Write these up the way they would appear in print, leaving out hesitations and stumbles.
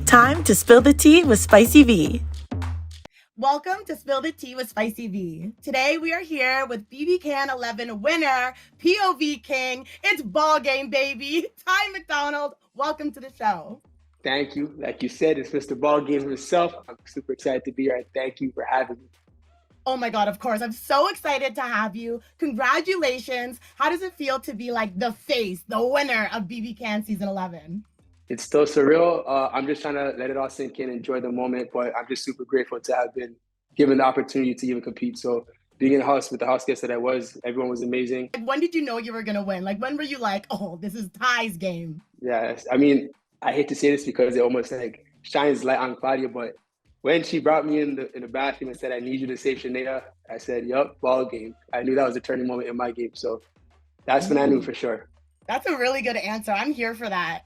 Time to spill the tea with Spicy V. Welcome to Spill the Tea with Spicy V. Today we are here with BB Can 11 winner, POV King. It's ball game, baby. Ty McDonald, welcome to the show. Thank you. Like you said, it's Mr. Ball Game himself. I'm super excited to be here, and thank you for having me. Oh my God, of course. I'm so excited to have you. Congratulations. How does it feel to be like the face, the winner of BB Can season 11? It's still surreal. I'm just trying to let it all sink in, enjoy the moment, but I'm just super grateful to have been given the opportunity to even compete. So being in the house with the house guests that I was, everyone was amazing. When did you know you were going to win? Like, when were you like, oh, this is Ty's game? Yeah, I mean, I hate to say this because it almost like shines light on Claudia, but when she brought me in the bathroom and said, I need you to save Shania, I said, yup, ball game. I knew that was a turning moment in my game. So that's when I knew for sure. That's a really good answer. I'm here for that.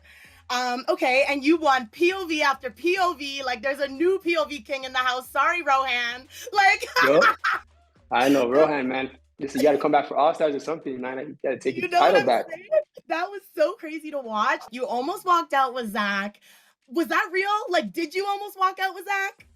Okay, and you won POV after POV. Like, there's a new POV king in the house. Sorry, Rohan. Like, I know, Rohan, man. Listen, you got to come back for All Stars or something, man. You got to take your title back. Saying? That was so crazy to watch. You almost walked out with Zach. Was that real? Like, did you almost walk out with Zach?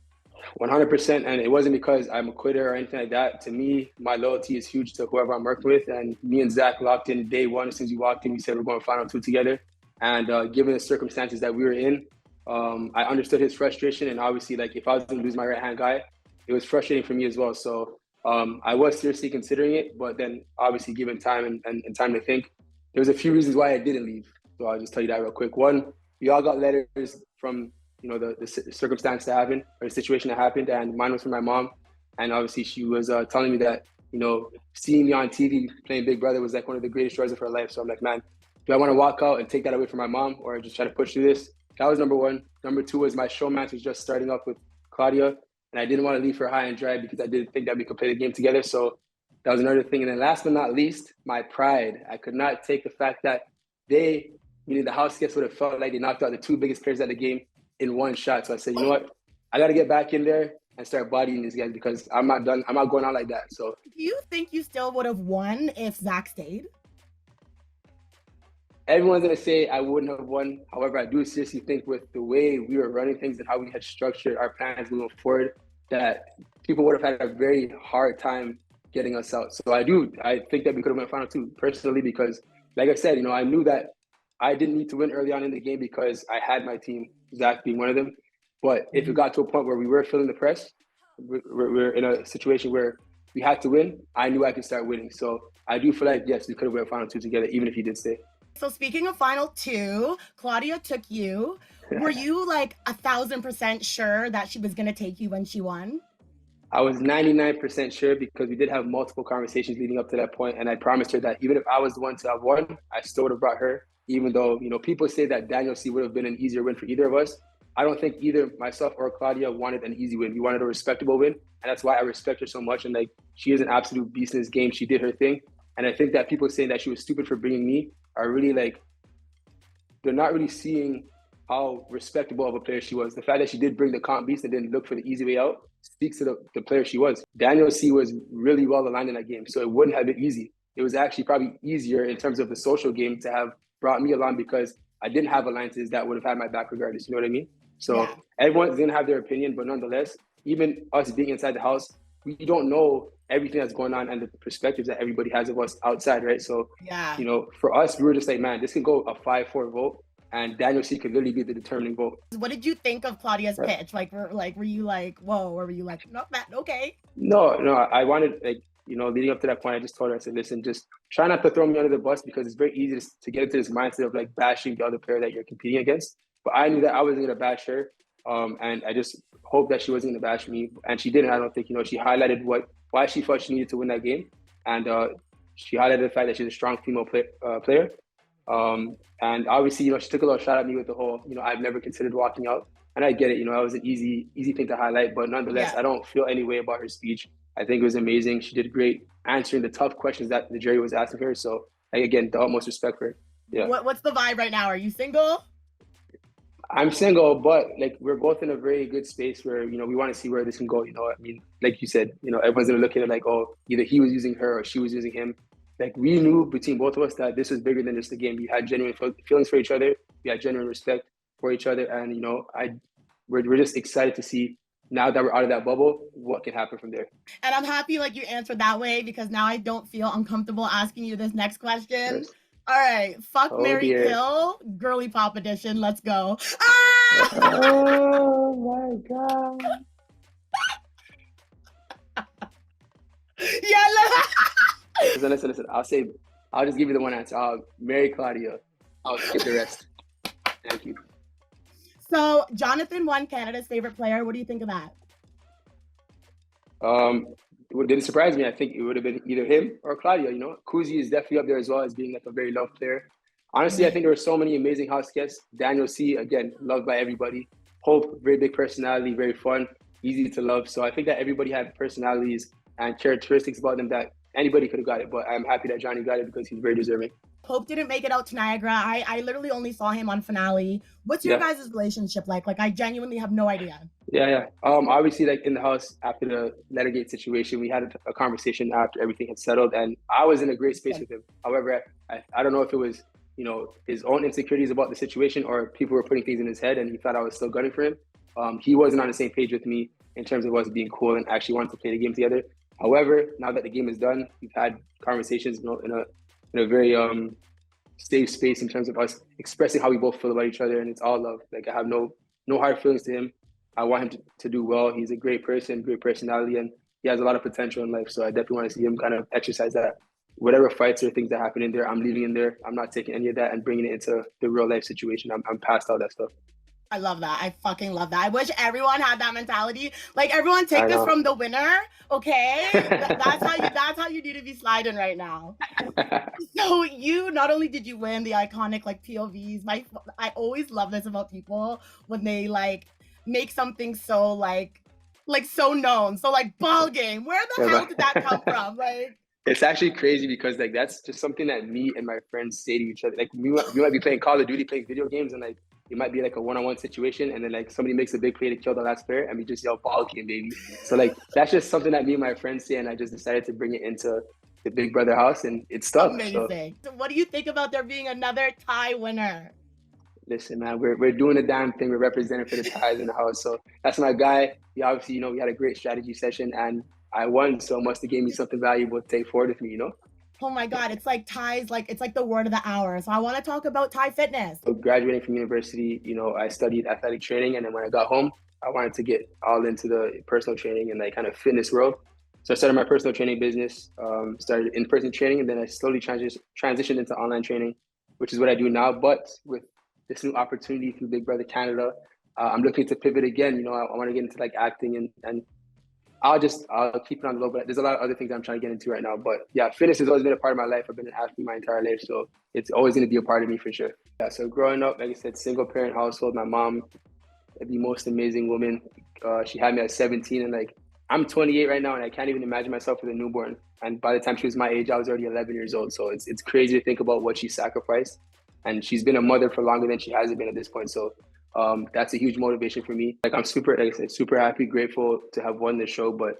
100%, and it wasn't because I'm a quitter or anything like that. To me, my loyalty is huge to whoever I'm working with, and me and Zach locked in day one. As soon as we walked in, we said we're going final two together. And given the circumstances that we were in, I understood his frustration. And obviously, like, if I was going to lose my right-hand guy, it was frustrating for me as well. So I was seriously considering it. But then, obviously, given time and time to think, there was a few reasons why I didn't leave. So I'll just tell you that real quick. One, we all got letters from, you know, the circumstance that happened, or the situation that happened. And mine was from my mom. And obviously, she was telling me that, you know, seeing me on TV playing Big Brother was like one of the greatest joys of her life. So I'm like, man, do I want to walk out and take that away from my mom, or just try to push through this? That was number one. Number two was my showmance was just starting up with Claudia, and I didn't want to leave her high and dry because I didn't think that we could play the game together. So that was another thing. And then last but not least, my pride. I could not take the fact that they, meaning the house guests, would have felt like they knocked out the two biggest players at the game in one shot. So I said, you know what? I got to get back in there and start bodying these guys because I'm not done. I'm not going out like that. So do you think you still would have won if Zach stayed? Everyone's going to say I wouldn't have won. However, I do seriously think with the way we were running things and how we had structured our plans moving forward, that people would have had a very hard time getting us out. So I think that we could have went final two personally because, like I said, you know, I knew that I didn't need to win early on in the game because I had my team, Zach being one of them. But if it got to a point where we were feeling the press, we're in a situation where we had to win, I knew I could start winning. So I do feel like, yes, we could have went final two together, even if he did stay. So speaking of final two, Claudia took you. Were you like 1,000% sure that she was going to take you when she won? I was 99% sure because we did have multiple conversations leading up to that point, and I promised her that even if I was the one to have won, I still would have brought her. Even though, you know, people say that Daniel C would have been an easier win for either of us. I don't think either myself or Claudia wanted an easy win. We wanted a respectable win, and that's why I respect her so much. And like, she is an absolute beast in this game. She did her thing, and I think that people saying that she was stupid for bringing me are really like, they're not really seeing how respectable of a player she was. The fact that she did bring the comp beast and didn't look for the easy way out speaks to the player she was. Daniel C was really well aligned in that game, so it wouldn't have been easy. It was actually probably easier in terms of the social game to have brought me along because I didn't have alliances that would have had my back regardless, you know what I mean? So everyone's gonna have their opinion, but nonetheless, even us being inside the house, we don't know everything that's going on and the perspectives that everybody has of us outside, right? So, you know, for us, we were just like, man, this can go a 5-4 vote, and Daniel C could literally be the determining vote. What did you think of Claudia's pitch? Like, were you like, whoa, or were you like, no, Matt, okay? No, I wanted, like, you know, leading up to that point, I just told her, I said, listen, just try not to throw me under the bus because it's very easy to get into this mindset of like bashing the other player that you're competing against. But I knew that I wasn't going to bash her. And I just hoped that she wasn't going to bash me. And she didn't. I don't think, you know, she highlighted why she thought she needed to win that game. And she highlighted the fact that she's a strong female player. And obviously, you know, she took a little shot at me with the whole, you know, I've never considered walking out. And I get it, you know, that was an easy thing to highlight. But nonetheless, I don't feel any way about her speech. I think it was amazing. She did great answering the tough questions that the jury was asking her. So, like, again, the utmost respect for her. Yeah. What's the vibe right now? Are you single? I'm single, but like we're both in a very good space where, you know, we want to see where this can go. You know, I mean, like you said, you know, everyone's gonna look at it like, oh, either he was using her or she was using him. Like, we knew between both of us that this was bigger than just a game. We had genuine feelings for each other. We had genuine respect for each other. And, you know, we're just excited to see now that we're out of that bubble, what can happen from there. And I'm happy like you answered that way because now I don't feel uncomfortable asking you this next question. First. All right, fuck, Oh, marry, dear. kill, girly pop edition. Let's go. Ah! Oh my God. Yeah, Listen. I'll just give you the one answer. I'll marry Claudia. I'll skip the rest. Thank you. So Jonathan won Canada's favorite player. What do you think of that? It didn't surprise me. I think it would have been either him or Claudia. You know, Kuzi is definitely up there as well as being like a very loved player. Honestly, I think there were so many amazing house guests. Daniel C, again, loved by everybody. Hope, very big personality, very fun, easy to love. So I think that everybody had personalities and characteristics about them that anybody could have got it. But I'm happy that Johnny got it because he's very deserving. Hope didn't make it out to Niagara. I literally only saw him on finale. What's your guys' relationship like? Like, I genuinely have no idea. Yeah. Obviously, like in the house after the Lettergate situation, we had a conversation after everything had settled, and I was in a great space with him. However, I don't know if it was, you know, his own insecurities about the situation or people were putting things in his head and he thought I was still gunning for him. He wasn't on the same page with me in terms of us being cool and actually wanting to play the game together. However, now that the game is done, we've had conversations, you know, in a very safe space in terms of us expressing how we both feel about each other, and it's all love. Like, I have no hard feelings to him. I want him to do well. He's a great person, great personality, and he has a lot of potential in life. So I definitely want to see him kind of exercise that. Whatever fights or things that happen in there, I'm leaving in there. I'm not taking any of that and bringing it into the real life situation. I'm past all that stuff. I love that. I fucking love that. I wish everyone had that mentality. Like, everyone take this from the winner, okay? That's how you need to be sliding right now. So you, not only did you win the iconic like POVs, I always love this about people when they like make something so like so known. So like ball game. Where the hell did that come from? Like, it's actually crazy because like that's just something that me and my friends say to each other. Like we might be playing Call of Duty, playing video games, and like it might be like a one-on-one situation, and then like somebody makes a big play to kill the last player, and we just yell ball game, baby. So like that's just something that me and my friends say, and I just decided to bring it into the Big Brother house, and it's stuck. Amazing. So what do you think about there being another tie winner? Listen, man, we're doing the damn thing. We're representing for the ties in the house. So that's my guy. He obviously, you know, we had a great strategy session, and I won, so must have gave me something valuable to take forward with me, you know? Oh my God, it's like ties, like it's like the word of the hour. So I want to talk about Ty Fitness. So graduating from university, you know, I studied athletic training, and then when I got home, I wanted to get all into the personal training and like kind of fitness world. So I started my personal training business, started in-person training, and then I slowly transitioned into online training, which is what I do now. But with this new opportunity through Big Brother Canada, I'm looking to pivot again. You know, I want to get into like acting and I'll keep it on the low, but there's a lot of other things I'm trying to get into right now. But yeah, fitness has always been a part of my life. I've been an athlete my entire life, so it's always going to be a part of me for sure. Yeah, so growing up, like I said, single parent household, my mom, the most amazing woman. She had me at 17, and like I'm 28 right now, and I can't even imagine myself with a newborn. And by the time she was my age, I was already 11 years old. So it's crazy to think about what she sacrificed. And she's been a mother for longer than she hasn't been at this point. So that's a huge motivation for me. Like I'm super happy, grateful to have won the show. But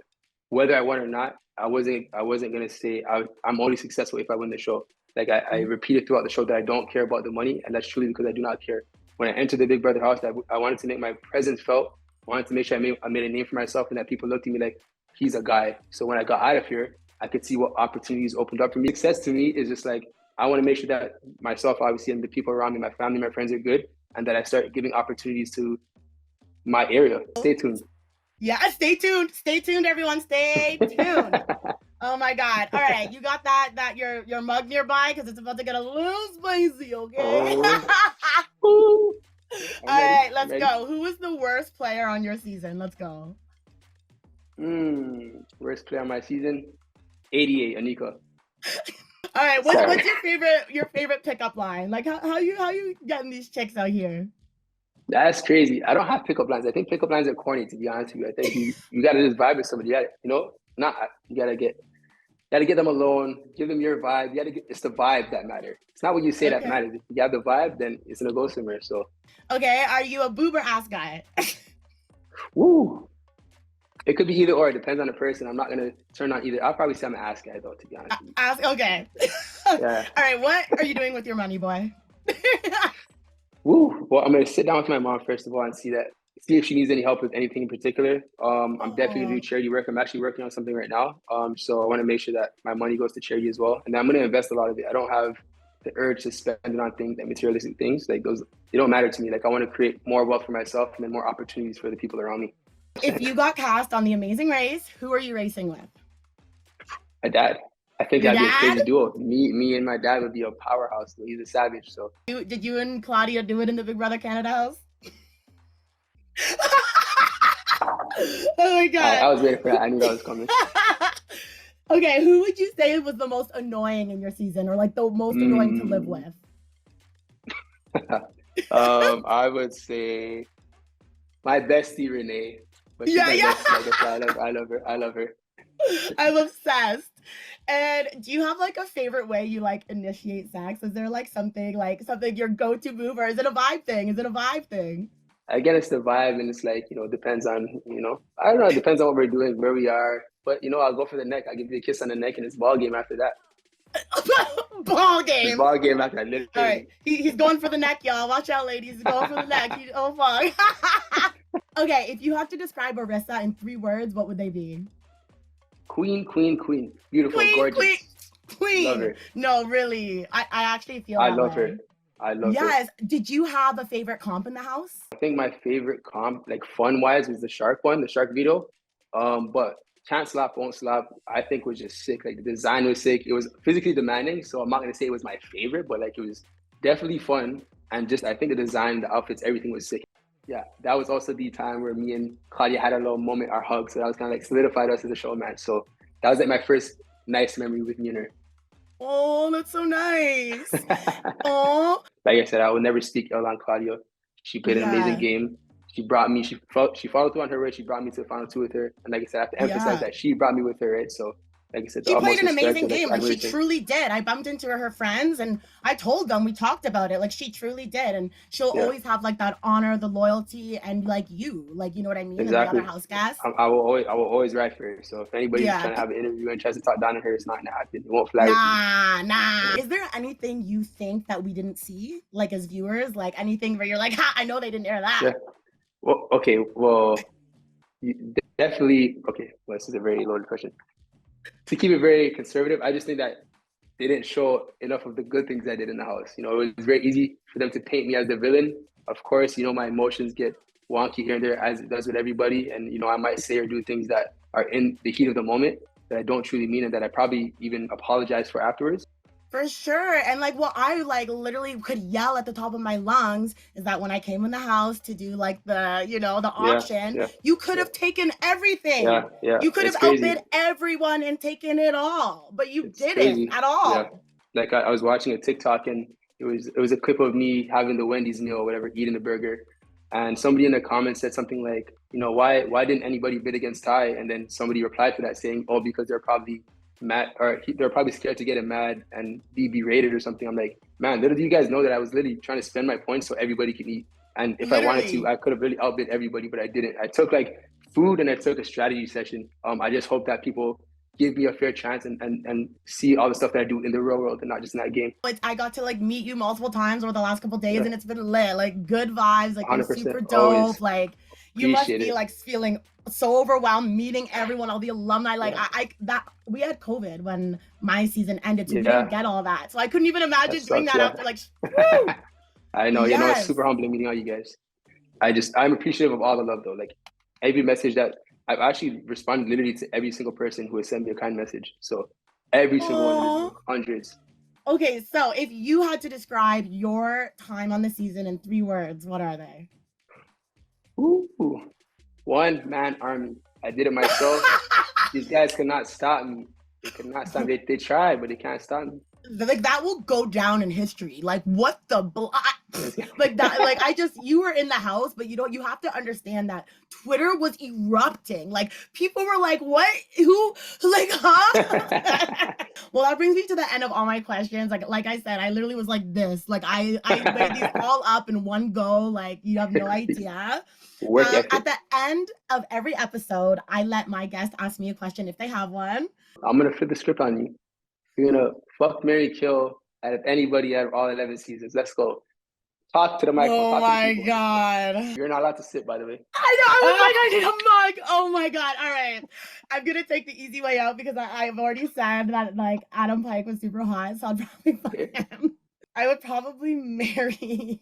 whether I won or not, I wasn't gonna say I'm only successful if I win the show. Like I repeated throughout the show that I don't care about the money, and that's truly because I do not care. When I entered the Big Brother house, I wanted to make my presence felt. I wanted to make sure I made a name for myself, and that people looked at me like he's a guy. So when I got out of here, I could see what opportunities opened up for me. Success to me is just like I want to make sure that myself, obviously, and the people around me, my family, my friends are good, and that I start giving opportunities to my area. Stay tuned. Yeah, stay tuned. Stay tuned, everyone. Stay tuned. Oh my God. All right. You got that your mug nearby because it's about to get a little spicy, okay? Oh. All right, let's go. Who was the worst player on your season? Let's go. Worst player on my season? 88, Anika. All right, what's your favorite pickup line? Like how you getting these chicks out here? That's crazy. I don't have pickup lines. I think pickup lines are corny, to be honest with you. I think you gotta just vibe with somebody. You gotta get them alone, give them your vibe. It's the vibe that matters. It's not what you say that matters. If you have the vibe, then it's gonna go somewhere. So okay, are you a boob or ass guy? Woo. It could be either or. It depends on the person. I'm not gonna turn on either. I'll probably say I'm an ass guy though, to be honest with you. Ask, okay. Yeah. All right, what are you doing with your money, boy? Woo. Well, I'm gonna sit down with my mom first of all and see that see if she needs any help with anything in particular. I'm definitely gonna do charity work. I'm actually working on something right now. So I want to make sure that my money goes to charity as well. And then I'm gonna invest a lot of it. I don't have the urge to spend it on things, like materialistic things. Like those, they don't matter to me. Like I want to create more wealth for myself and then more opportunities for the people around me. If you got cast on The Amazing Race, who are you racing with? My dad. I think Your that'd be a dad? crazy duo. Me and my dad would be a powerhouse. He's a savage. So Did you and Claudia do it in the Big Brother Canada house? Oh my God. I was waiting for that. I knew that was coming. Okay, who would you say was the most annoying in your season, or like the most annoying to live with? I would say my bestie Renee. But she's my bestie. I love her. I love her. I'm obsessed. And do you have like a favorite way you like initiate sex? Is there like something your go-to move, or is it a vibe thing? Again, it's the vibe, and it's like, you know, depends on, you know, I don't know, it depends on what we're doing, where we are. But, you know, I'll go for the neck. I'll give you a kiss on the neck, and it's ball game after that. Ball game. It's ball game after that, literally. All right. He's going for the neck, y'all. Watch out, ladies. He's going for the neck. Oh, fuck. Okay, if you have to describe Arissa in 3 words, what would they be? Queen. Beautiful, gorgeous. Queen. Love her. No, really. I actually feel I that love way. her. I love her. Yes. Did you have a favorite comp in the house? I think my favorite comp, like fun-wise, was the shark one, the shark veto. But can't slap, won't slap, I think was just sick. Like the design was sick. It was physically demanding, so I'm not gonna say it was my favorite, but like it was definitely fun. And just I think the design, the outfits, everything was sick. Yeah, that was also the time where me and Claudia had a little moment, our hug. So that was kind of like solidified us as a showman. So that was like my first nice memory with me and her. Oh, that's so nice. Oh. Like I said, I will never speak ill on Claudia. She played an amazing game. She brought me, she followed through on her word. She brought me to the final 2 with her. And like I said, I have to emphasize that she brought me with her, right? So like I said, she played an amazing game. Like she truly did. I bumped into her friends and I told them, we talked about it. Like she truly did. And she'll always have like that honor, the loyalty, and like you know what I mean? Exactly. And the other house guests. I will always ride for her. So if anybody's trying to have an interview and tries to talk down to her, it's not gonna happen. It won't fly. Nah. Is there anything you think that we didn't see, like as viewers? Like anything where you're like, ha, I know they didn't air that. Yeah. Well, okay. Well, definitely. Okay. Well, this is a very loaded question. To keep it very conservative, I just think that they didn't show enough of the good things I did in the house. You know, it was very easy for them to paint me as the villain. Of course, you know, my emotions get wonky here and there, as it does with everybody. And, you know, I might say or do things that are in the heat of the moment that I don't truly mean and that I probably even apologize for afterwards. For sure. And like what I like literally could yell at the top of my lungs is that when I came in the house to do like the, you know, the auction, you could have taken everything. You could have outbid everyone and taken it all, but you didn't at all. Yeah. Like I was watching a TikTok and it was a clip of me having the Wendy's meal or whatever, eating the burger. And somebody in the comments said something like, you know, why didn't anybody bid against Ty? And then somebody replied to that saying, oh, because they're probably mad, or they're probably scared to get him mad and be berated or something. I'm like, man, little do you guys know that I was literally trying to spend my points so everybody can eat. And if I wanted to, I could have really outbid everybody, but I didn't. I took like food and I took a strategy session. I just hope that people give me a fair chance and see all the stuff that I do in the real world and not just in that game. I got to like meet you multiple times over the last couple of days and it's been lit, like good vibes, like you're super dope. Always. Like you must be like feeling so overwhelmed meeing everyone, all the alumni. Like we had COVID when my season ended, so we didn't get all that. So I couldn't even imagine doing that after like, woo! I know, you know, it's super humbling meeting all you guys. I'm appreciative of all the love though. Like every message that I've actually responded literally to every single person who has sent me a kind message. So every single one, hundreds. Okay, so if you had to describe your time on the season in 3 words, what are they? Ooh, one-man army. I did it myself. These guys could not stop me. They could not stop me. They tried, but they can't stop me. Like that will go down in history. Like what the like that, like you were in the house, but you have to understand that Twitter was erupting. Like people were like, what, who, like, huh? Well, that brings me to the end of all my questions. Like I said, I literally was like this, like I made these all up in one go. Like you have no idea. At the end of every episode, I let my guest ask me a question if they have one. I'm going to flip the script on you. You're going to fuck, marry, kill out of anybody out of all 11 seasons. Let's go. Talk to the microphone. Oh Talk to my the people. God. You're not allowed to sit, by the way. I know. I was like, I need a mug. Oh my God. All right. I'm going to take the easy way out because I've already said that like Adam Pike was super hot. So I'd probably fuck him. I would probably marry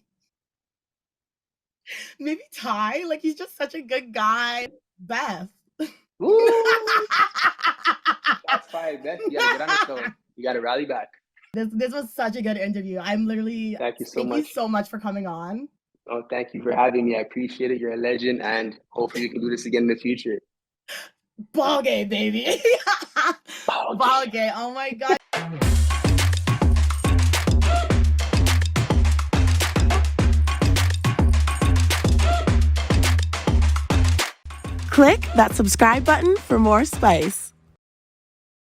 maybe Ty. Like he's just such a good guy. Beth. Woo! That's fine, Beth. You gotta get on the show. You gotta rally back. This was such a good interview. I'm literally Thank you so much for coming on. Oh, thank you for having me. I appreciate it. You're a legend, and hopefully we can do this again in the future. Ball game, baby. Ball game. Oh my God. Click that subscribe button for more spice.